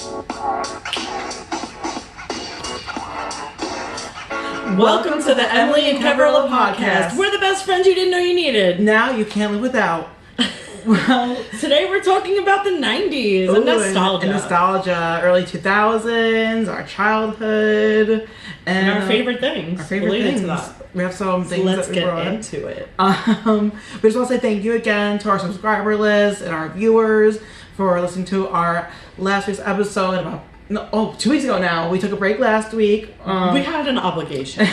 Welcome to the Emily and Cabrilla podcast. We're the best friends you didn't know you needed. Now you can't live without. Well, today we're talking about the 90s and nostalgia. And nostalgia, early 2000s, our childhood, and our favorite things. Our favorite things. To that. We have some things let's that we brought. Let's get into it. We just want to say thank you again to our subscriber list and our viewers for listening to our last week's episode about 2 weeks ago now. We took a break last week. We had an obligation.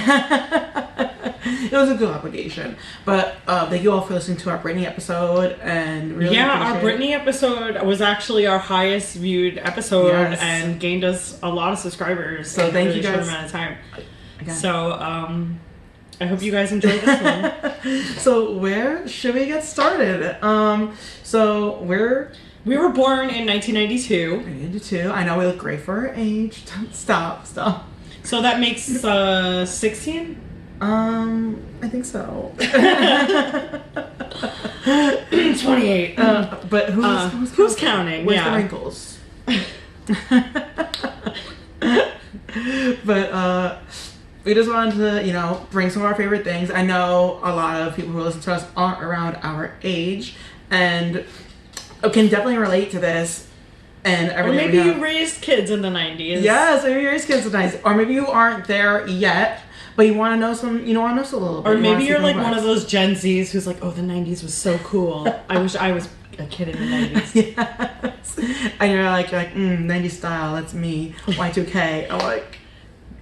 It was a good obligation. But thank you all for listening to our Britney episode. And really our Britney episode was actually our highest viewed episode and gained us a lot of subscribers. So thank you guys. In a short amount of time. Again. So I hope you guys enjoyed this one. So where should we get started? We were born in 1992. 1992. I know we look great for our age. Stop. So that makes 16? I think so. 28. But who's counting? Where's the wrinkles? But we just wanted to, bring some of our favorite things. I know a lot of people who listen to us aren't around our age and can definitely relate to this. And or maybe you raised kids in the 90s. Yes, maybe you raised kids in the 90s. Or maybe you aren't there yet, but you want to know some, a little bit. Or maybe you're like one of those Gen Zs who's like, oh, the 90s was so cool. I wish I was a kid in the 90s. Yes. And you're like 90s style, that's me. Y2K. I'm like...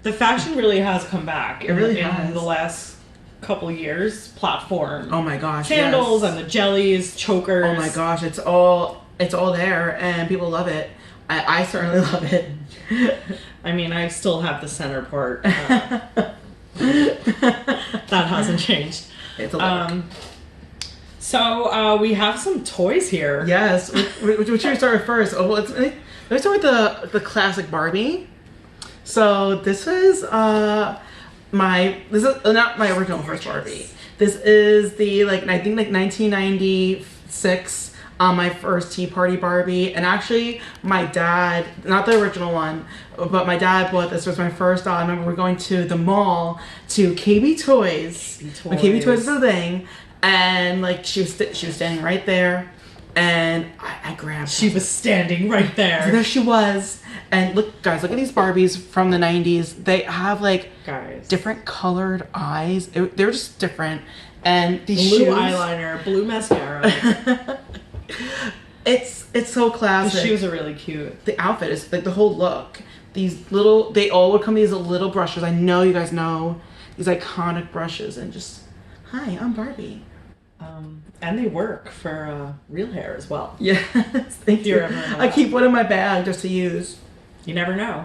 The fashion really has come back. It really has. In the last couple years. Platform. Oh my gosh, Candles and the jellies, chokers. Oh my gosh, it's all there and people love it. I certainly love it. I mean, I still have the center part. That hasn't changed. It's a look. So we have some toys here. Yes. Which should we start with first? Oh, let's start with the classic Barbie. So this is not my original first Barbie. This is the 1996 my first Tea Party Barbie. And actually my dad, not the original one, but my dad bought this. Was my first doll. I remember we were going to the mall to KB Toys. When KB Toys was a thing. And she was standing right there. And I grabbed her. She was standing right there. So there she was. And look at these Barbies from the 90s. They have different colored eyes. They're just different. And these blue shoes, eyeliner, blue mascara. It's so classic. The shoes are really cute. The outfit is the whole look. They all would come with these little brushes. I know you guys know these iconic brushes. And just, hi, I'm Barbie. And they work for real hair as well. Yes, thank you. I keep one in my bag just to use. You never know.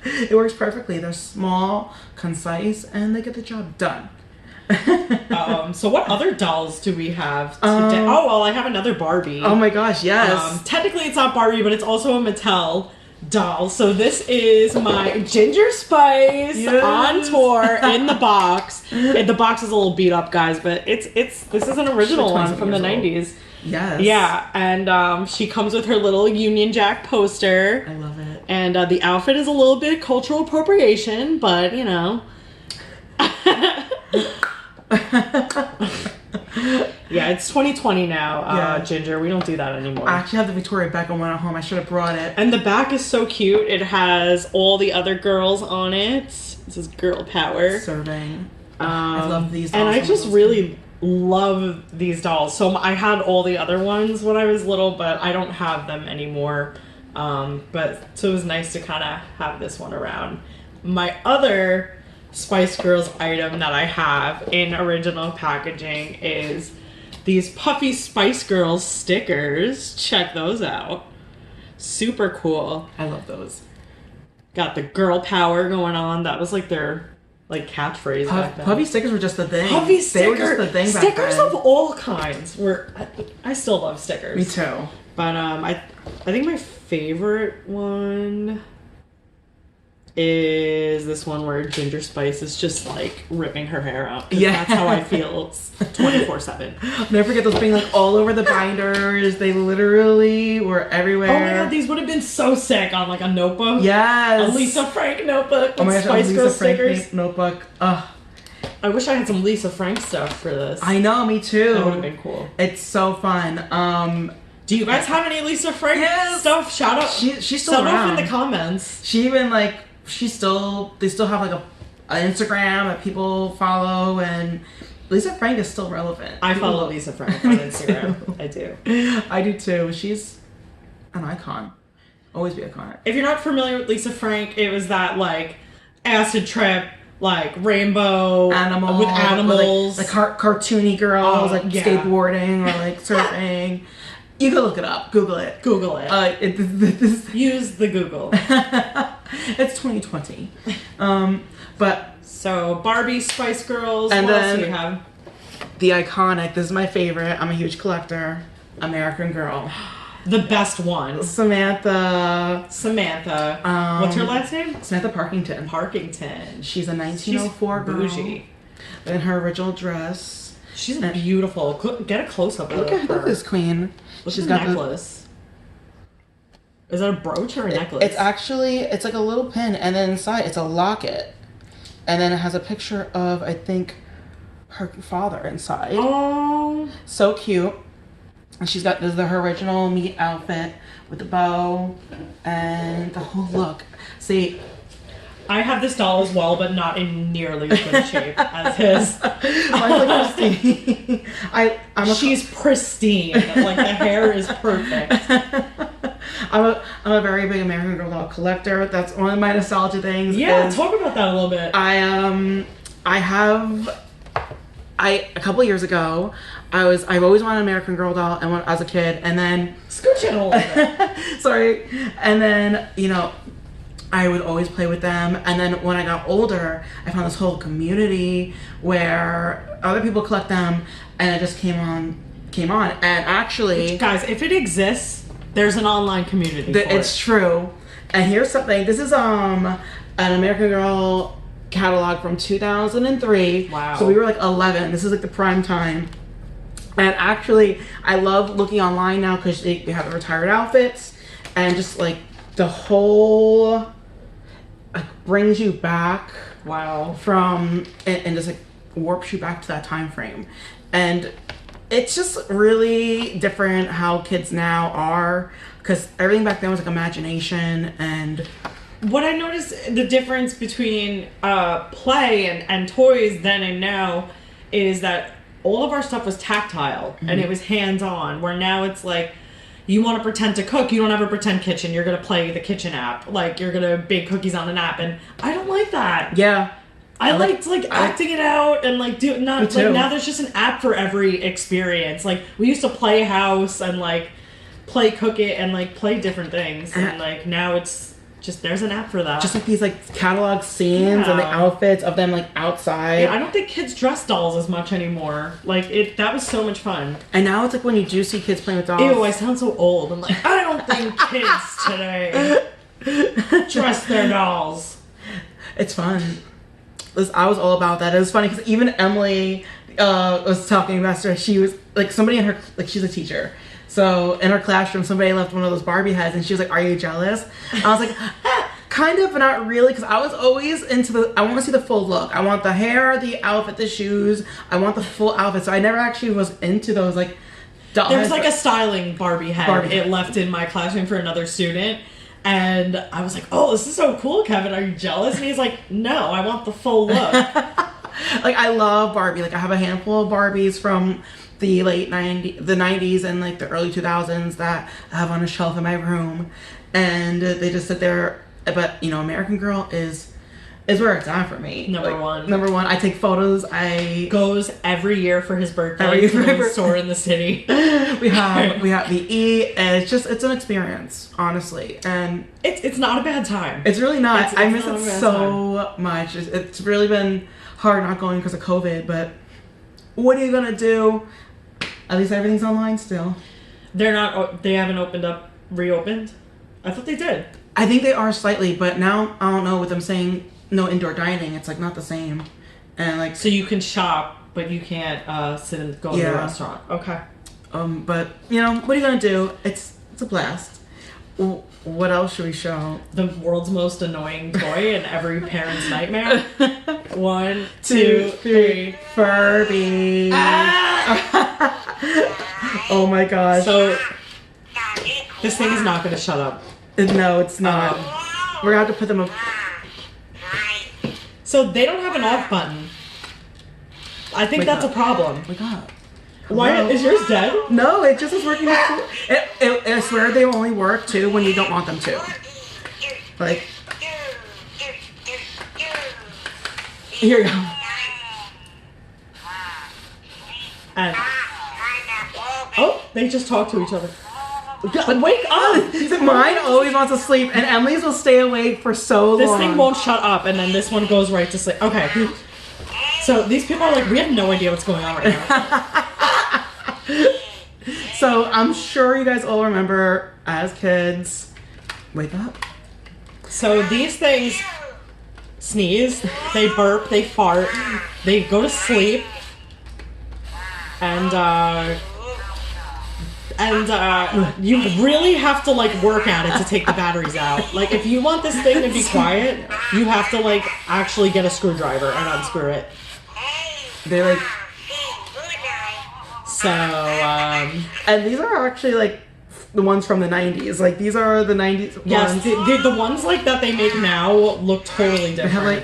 It works perfectly. They're small, concise, and they get the job done. So what other dolls do we have today? I have another Barbie. Oh my gosh, yes. Technically it's not Barbie, but it's also a Mattel doll. So this is my Ginger Spice on tour in the box. The box is a little beat up, guys, but this is an original one from the 90s. Yes. Yeah, and she comes with her little Union Jack poster. I love it. And the outfit is a little bit cultural appropriation, but Yeah, it's 2020 now, Ginger. We don't do that anymore. I actually have the Victoria Beckham one at home. I should have brought it. And the back is so cute. It has all the other girls on it. This is girl power. Serving. I love these dolls. And I just really love these dolls. So I had all the other ones when I was little, but I don't have them anymore. So it was nice to kind of have this one around. My other Spice Girls item that I have in original packaging is these puffy Spice Girls stickers. Check those out. Super cool. I love those. Got the girl power going on. That was their catchphrase back then. Puffy stickers were just the thing. Puffy stickers. They were just the thing back then. Stickers of all kinds I still love stickers. Me too. But I think my favorite one is this one where Ginger Spice is just like ripping her hair out. Yeah. That's how I feel 24/7. Never forget those being like all over the binders. They literally were everywhere. Oh my god, these would have been so sick on like a notebook. Yes. A Lisa Frank notebook with Oh my gosh, Spice Lisa Girls Frank stickers. notebook. Ugh. I wish I had some Lisa Frank stuff for this. I know, me too. That would have been cool. It's so fun. Do you guys have any Lisa Frank stuff? Shout out. She's still Sound off around. in the comments. She even like they still have like an Instagram that people follow, and Lisa Frank is still relevant. I follow Lisa Frank on Instagram. I do. I do too. She's an icon. Always be iconic. If you're not familiar with Lisa Frank, it was that like acid trip, like rainbow Animal with animals, like cartoony girls, like yeah. skateboarding or like surfing. You can look it up. Google it. Google it. Use the Google. It's 2020. But So Barbie, Spice Girls. And what else then- do we have? the iconic. This is my favorite. I'm a huge collector. American Girl. The best one. Samantha What's her last name? Samantha Parkington. Parkington. She's a 1904 girl. Bougie. In her original dress. She's beautiful. Get a close up of Look her. at this queen. Look She's at the got necklace. Is that a brooch or a necklace? It's actually, it's like a little pin, and then inside it's a locket. And then it has a picture of, I think, her father inside. Oh. So cute. And she's got her original meat outfit with the bow and the whole look. See, I have this doll as well, but not in nearly as good shape as his. mine's like pristine. She's pristine. Like the hair is perfect. I'm a very big American Girl doll collector. That's one of my nostalgia things. Yeah, is talk about that a little bit. A couple years ago, I've always wanted an American Girl doll, and as a kid, and then Scooch it a little bit. sorry, and then I would always play with them, and then when I got older, I found this whole community where other people collect them, and it just came on, and actually, Guys, if it exists, there's an online community for it's it. true. And here's something. This is an American Girl catalog from 2003. Wow. So we were like 11. This is like the prime time. And actually, I love looking online now because they have the retired outfits, and just like the whole brings you back. Wow. From and just like warps you back to that time frame. And it's just really different how kids now are, because everything back then was like imagination. And what I noticed, the difference between play and toys then and now, is that all of our stuff was tactile and it was hands-on, where now it's like, you want to pretend to cook, you don't have a pretend kitchen, you're going to play the kitchen app, like you're going to bake cookies on an app, and I don't like that. yeah. I liked acting it out and like do not Me too. like now there's just an app for every experience. Like we used to play house and like play cook it and like play different things, and like now it's just there's an app for that. Just like these like catalog scenes and the Yeah. outfits of them like outside. Yeah, I don't think kids dress dolls as much anymore. Like that was so much fun. And now it's like when you do see kids playing with dolls. Ew, I sound so old. I'm like, I don't think kids today dress their dolls. It's fun. I was all about that. It was funny because even Emily was talking about her. She was like, somebody in her, like, she's a teacher. So in her classroom, somebody left one of those Barbie heads, and she was like, "Are you jealous?" I was like, kind of, but not really, because I was always into I want to see the full look. I want the hair, the outfit, the shoes. I want the full outfit. So I never actually was into those like dolls. There was like a styling Barbie head. Barbie. It left in my classroom for another student. And I was like, oh, this is so cool, Kevin. Are you jealous? And he's like, no, I want the full look. Like, I love Barbie. Like, I have a handful of Barbies from the late 90s and like the early 2000s that I have on a shelf in my room. And they just sit there. But, American Girl is where it's at for me. Number one. Number one. I take photos. Goes every year for his birthday Every year to for the his birthday. store in the city. we have the E, and it's an experience, honestly. And It's not a bad time. it's really not. It's I miss not a it bad so much. It's really been hard not going because of COVID, but what are you gonna do? At least everything's online still. They haven't reopened? I thought they did. I think they are slightly, but now I don't know with them saying no indoor dining. It's like not the same, and like So you can shop, but you can't sit and go to the restaurant. Okay. But you know what are you gonna do? It's a blast. What else should we show? The world's most annoying toy and every parent's nightmare. 1, 2, 3. Furby. Ah! Oh my gosh. So this thing is not going to shut up. No, it's not. We're gonna have to put them up. So they don't have an off button. I think that's a problem. Wake up. Why is yours dead? No, it just is working. I swear they only work too when you don't want them to. Like, here you go. And oh, they just talk to each other. But wake up! Mine always wants to sleep, and Emily's will stay awake for so long. This thing won't shut up, and then this one goes right to sleep. Okay. So these people are like, we have no idea what's going on right now. So I'm sure you guys all remember as kids, wake up. So these things sneeze, they burp, they fart, they go to sleep, and you really have to like work at it to take the batteries out. Like if you want this thing to be quiet, you have to like actually get a screwdriver and unscrew it. They like. So, and these are actually like the ones from the 90's. Like these are the 90's yes, ones. the ones like that they make now look totally different. They have like.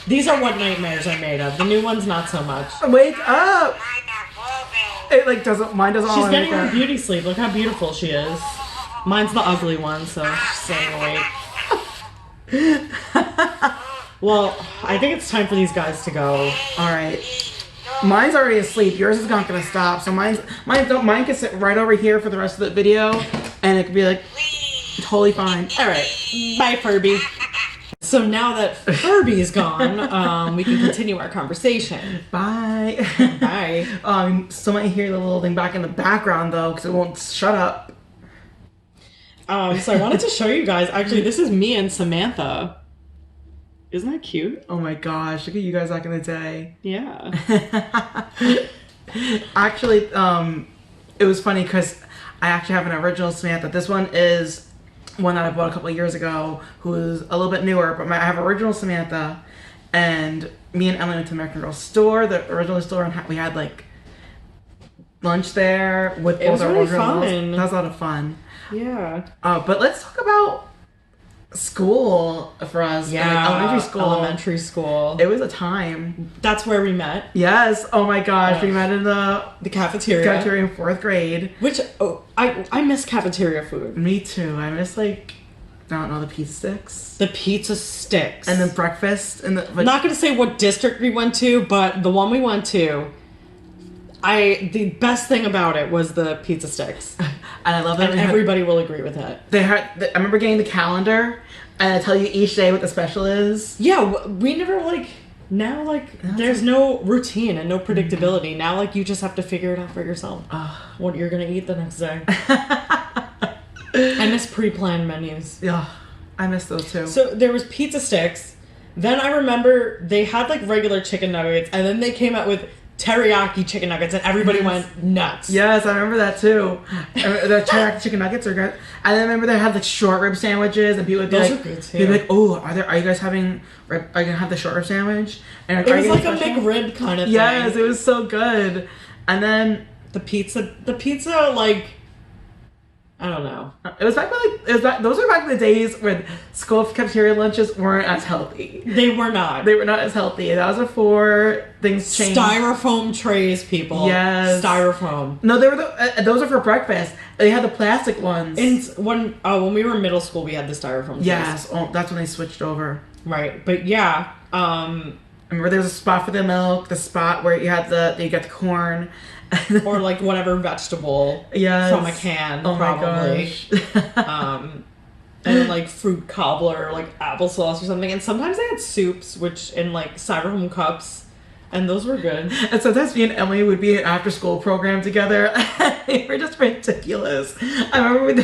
These are what nightmares are made of. The new ones, not so much. Wake up! It like doesn't. Mine doesn't. She's getting her beauty sleep. Look how beautiful she is. Mine's the ugly one, so she's staying awake. Well, I think it's time for these guys to go. All right. Mine's already asleep. Yours is not gonna stop. So mine can sit right over here for the rest of the video, and it could be like totally fine. All right, bye, Furby. So now that Furby's gone, we can continue our conversation. Bye. Bye. Still might hear the little thing back in the background though, because it won't shut up. So I wanted to show you guys. Actually, this is me and Samantha. Isn't that cute? Oh my gosh, look at you guys back in the day. Yeah. Actually, it was funny because I actually have an original Samantha. This one is one that I bought a couple of years ago, who is a little bit newer, but I have original Samantha, and me and Emily went to the American Girl store, the original store, and we had like lunch there with both our really originals. fun. That was a lot of fun. Yeah. But let's talk about school for us. Yeah. Like elementary school. Elementary school. It was a time. That's where we met. Yes. Oh my gosh. We met in the cafeteria. In 4th grade. Which, I miss cafeteria food. Me too. I miss like, I don't know, the pizza sticks. The pizza sticks. And the breakfast. And I'm not going to say what district we went to, but the one we went to, the best thing about it was the pizza sticks. And I love that. And everybody will agree with it. I remember getting the calendar, and I tell you each day what the special is. Yeah, we never now there's no routine and no predictability. Now you just have to figure it out for yourself. What you're gonna eat the next day. I miss pre-planned menus. Yeah, I miss those too. So there was pizza sticks. Then I remember they had regular chicken nuggets, and then they came out with teriyaki chicken nuggets, and everybody went nuts. Yes, I remember that too. The teriyaki chicken nuggets are good. And I remember they had short rib sandwiches, and people would be Those are good too. They'd be like, "Oh, are you guys having? Are you gonna have the short rib sandwich?" And it was like a McRib kind of thing. Yes, it was so good. And then the pizza, I don't know. It was back when those were back in the days when school cafeteria lunches weren't as healthy. They were not. They were not as healthy. That was before things changed. Styrofoam trays, people. Yes. Styrofoam. No, they were those are for breakfast. They had the plastic ones. When we were in middle school, we had the styrofoam trays. Yes, that's when they switched over. Right, but yeah. Remember there was a spot for the milk, the spot where you got the corn. Or whatever vegetable yes. from a can, probably. And then fruit cobbler, applesauce or something. And sometimes they had soups, which in styrofoam cups, and those were good. And sometimes me and Emily would be in an after school program together. They were just ridiculous. I remember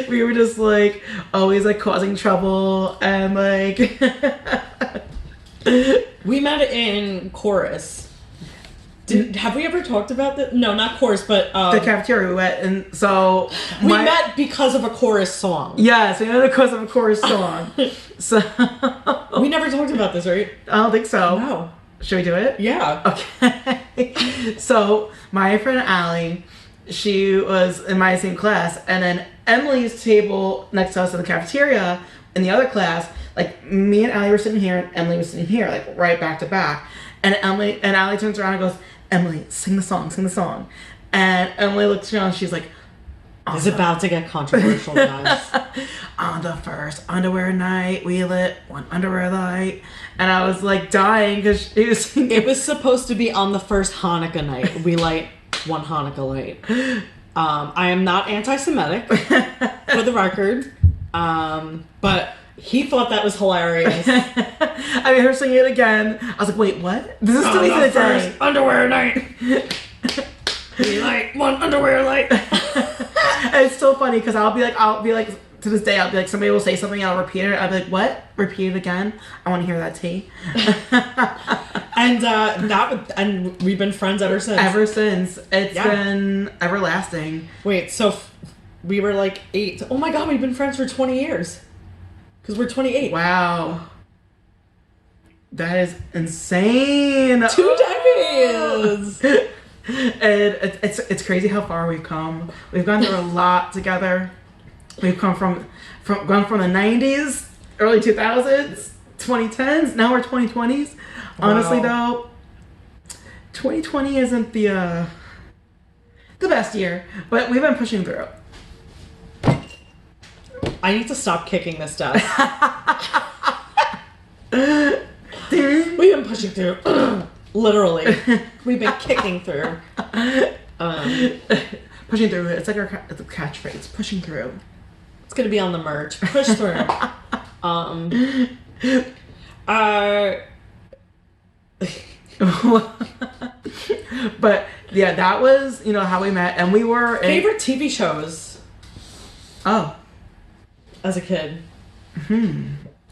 We were just like always like causing trouble and like We met in chorus. Have we ever talked about that? No, not chorus, but the cafeteria we went, and so we met because of a chorus song. Yes, we met because of a chorus song. So we never talked about this, right? I don't think so. No. Should we do it? Yeah. Okay. So my friend Allie, she was in my same class, and then Emily's table next to us in the cafeteria in the other class, like me and Allie were sitting here, and Emily was sitting here, like right back to back. And Allie turns around and goes, "Emily, sing the song, sing the song." And Emily looks around, and she's like, "It's about to get controversial, guys." On the first underwear night, we lit one underwear light. And I was like dying because she was singing. It was supposed to be on the first Hanukkah night. We light one Hanukkah light. I am not anti-Semitic, for the record. But he thought that was hilarious. I mean, her singing it again. I was like, wait, what? This is still the first underwear night. We light one underwear light. And it's so funny because I'll be like, to this day, I'll be like, somebody will say something, and I'll repeat it. I'll be like, what? Repeat it again? I want to hear that tea. And we've been friends ever since. Ever since. It's been everlasting. Wait, so we were like 8. Oh my god, we've been friends for 20 years. Because we're 28. Wow. That is insane. 2 decades. And it's crazy how far we've come. We've gone through a lot together. We've come from the 90's, early 2000s, 2010s. Now we're 2020s. Wow. Honestly, though, 2020 isn't the best year, but we've been pushing through. I need to stop kicking this desk. We've been pushing through. Literally. We've been kicking through. Pushing through. It's like it's a catchphrase. Pushing through. It's gonna be on the merch. Push through. But yeah, that was how we met, and we were favorite TV shows. Oh, as a kid.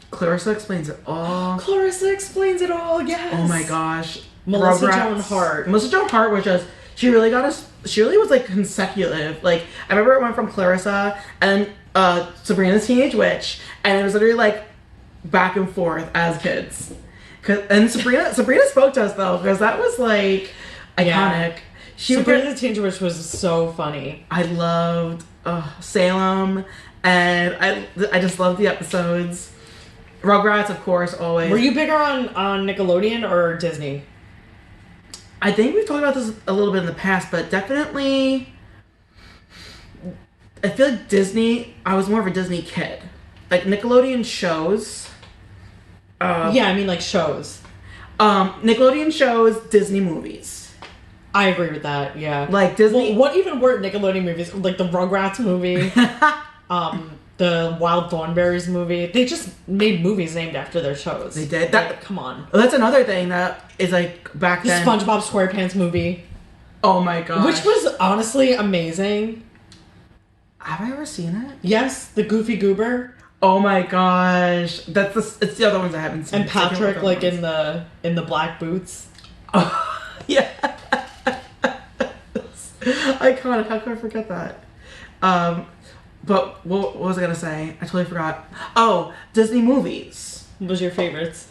Clarissa Explains It All. Clarissa Explains It All. Yes. Oh my gosh. Melissa Joan Hart. Melissa Joan Hart was just. She really got us. She really was like consecutive. Like I remember it went from Clarissa and Sabrina's Teenage Witch, and it was literally like back and forth as kids. And Sabrina spoke to us though, because that was like iconic. Yeah. Sabrina the Teenage Witch was so funny. I loved Salem, and I just loved the episodes. Rugrats, of course, always. Were you bigger on Nickelodeon or Disney? I think we've talked about this a little bit in the past, but definitely, I feel like Disney. I was more of a Disney kid. Like Nickelodeon shows. Yeah, I mean like shows. Nickelodeon shows, Disney movies. I agree with that. Yeah, like Disney. Well, what even were Nickelodeon movies? Like the Rugrats movie, the Wild Thornberrys movie. They just made movies named after their shows. They did. Like, come on. That's another thing that is like back the then. SpongeBob SquarePants movie. Oh my god. Which was honestly amazing. Have I ever seen it? Yes, the Goofy Goober. Oh my gosh, it's the other ones I haven't seen. And Patrick, like in the black boots. Oh yeah, iconic. How could I forget that? But what was I gonna say? I totally forgot. Oh, Disney movies. What was your favorites?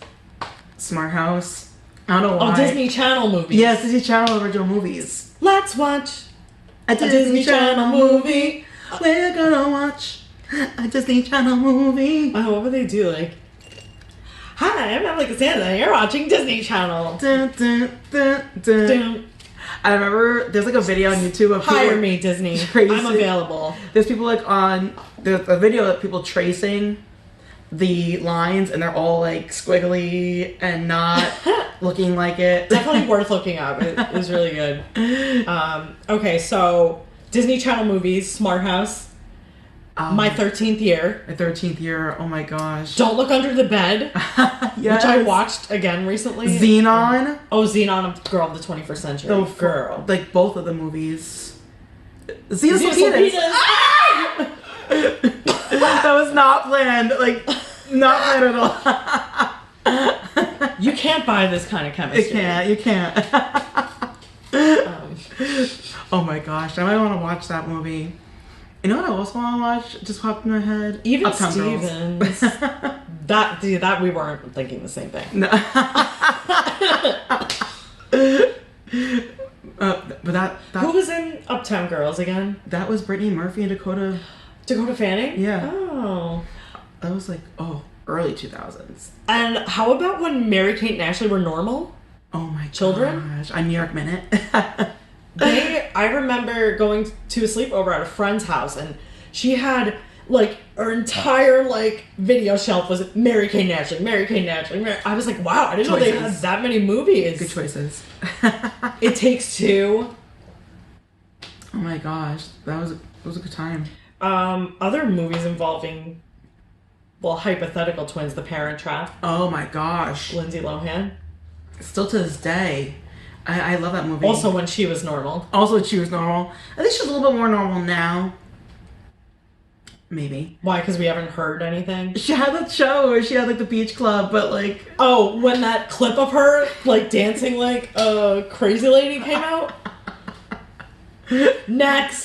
Smart House. I don't know why. Oh, Disney Channel movies. Yes, Disney Channel original movies. Let's watch a Disney Channel movie. We're gonna watch a Disney Channel movie. Oh, what would they do? Like, hi, I'm Emily Cassandra, and you're watching Disney Channel. Dun, dun, dun, dun. Dun. I remember there's like a video on YouTube of people hire me, Disney. I'm available. There's people like there's a video of people tracing the lines, and they're all like squiggly and not looking like it. Definitely worth looking up. It was really good. Okay, so Disney Channel movies, Smart House. My 13th year. My 13th year. Oh my gosh. Don't Look Under the Bed. Yes. Which I watched again recently. Xenon. Oh, Xenon, Girl of the 21st Century. Oh, like both of the movies. Xenosapetus. not planned. Like, not planned at all. You can't buy this kind of chemistry. You can't. Oh my gosh, now I want to watch that movie. You know what I also want to watch? Just popped in my head. Even Uptown Girls. Stevens. that we weren't thinking the same thing. No. But that Who was in Uptown Girls again? that was Brittany Murphy and Dakota Fanning? Yeah. Oh. That was like early 2000s. And how about when Mary-Kate and Ashley were normal? Oh my Children? gosh. On New York Minute. I remember going to a sleepover at a friend's house, and she had like her entire like video shelf was Mary-Kate and Ashley, Mary-Kate and Ashley. I was like, wow, I didn't know they had that many movies. Good choices. It Takes Two. Oh my gosh, it was a good time. Other movies involving, well, hypothetical twins, The Parent Trap. Oh my gosh. Lindsay Lohan. Still to this day, I love that movie. Also when she was normal. Also she was normal. I think she's a little bit more normal now. Maybe. Why? Because we haven't heard anything? She had that show where she had like the beach club, but like... Oh, when that clip of her like dancing like a crazy lady came out? Next!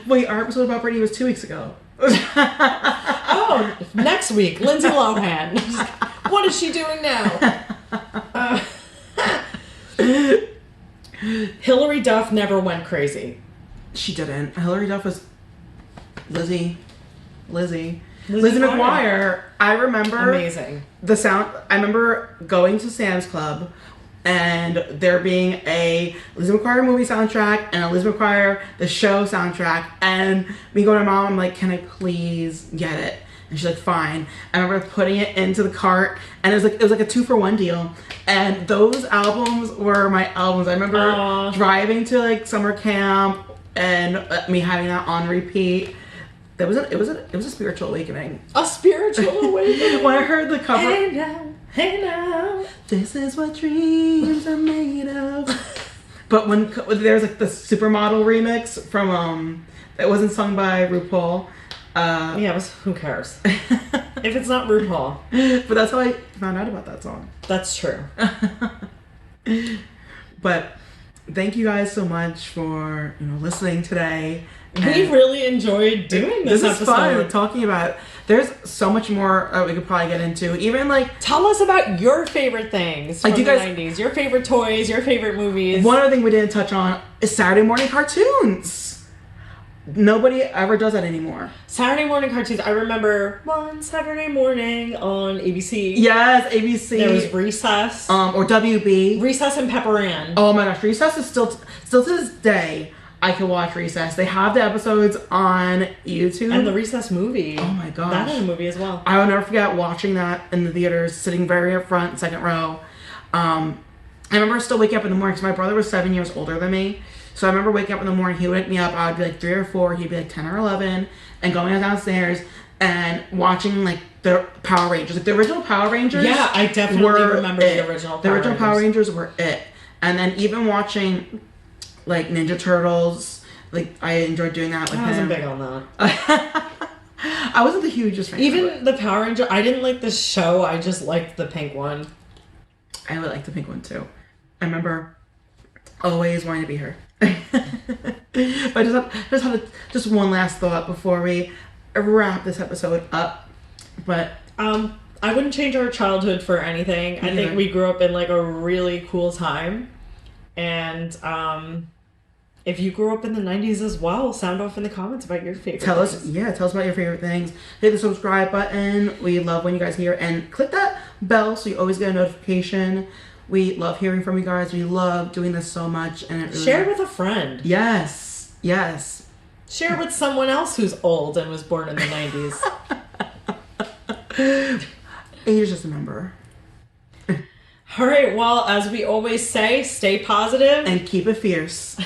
Wait, our episode about Britney was 2 weeks ago. Oh, next week, Lindsay Lohan. What is she doing now? Hilary Duff never went crazy. She didn't. Hilary Duff was Lizzie McGuire. I remember amazing. The sound. I remember going to Sam's Club and there being a Lizzie McGuire movie soundtrack and a Lizzie McGuire the show soundtrack, and me going to my mom, I'm like, can I please get it? And she's like, fine. I remember putting it into the cart, and it was like a 2-for-1 deal. And those albums were my albums. I remember driving to like summer camp and me having that on repeat. It was a spiritual awakening. A spiritual awakening. When I heard the cover, hey now, this is what dreams are made of. But when there's like the Supermodel remix from that wasn't sung by RuPaul. Who cares? If it's not RuPaul. But that's how I found out about that song. That's true. But thank you guys so much for listening today. We really enjoyed doing this episode. Is fun talking about it. There's so much more we could probably get into. Even like tell us about your favorite things from the 90s, your favorite toys, your favorite movies. One other thing we didn't touch on is Saturday morning cartoons. Nobody ever does that anymore. Saturday morning cartoons. I remember one Saturday morning on ABC. Yes, ABC. There was Recess. Or WB. Recess and Pepper Ann. Oh my gosh, Recess is still to this day. I can watch Recess. They have the episodes on YouTube. And the Recess movie. Oh my gosh. That had a movie as well. I will never forget watching that in the theaters, sitting very up front, second row. I remember still waking up in the morning because my brother was 7 years older than me. So I remember waking up in the morning, he would wake me up, I would be like 3 or 4, he'd be like 10 or 11, and going downstairs and watching like the Power Rangers. Like the original Power Rangers. Yeah, I definitely remember the original Power Rangers. The original Power Rangers were it. And then even watching like Ninja Turtles, like I enjoyed doing that with him. I wasn't big on that. I wasn't the hugest fan. Even the Power Ranger, I didn't like the show, I just liked the pink one. I would like the pink one too. I remember always wanting to be her. But I just had one last thought before we wrap this episode up. But I wouldn't change our childhood for anything. I think we grew up in like a really cool time. And if you grew up in the 90s as well, sound off in the comments about your favorite Tell us about your favorite things. Hit the subscribe button. We love when you guys hear, and click that bell so you always get a notification. We love hearing from you guys. We love doing this so much, and it really share with a friend. Yes. Share with someone else who's old and was born in the 90s. Age is just a number. All right, well, as we always say, stay positive and keep it fierce.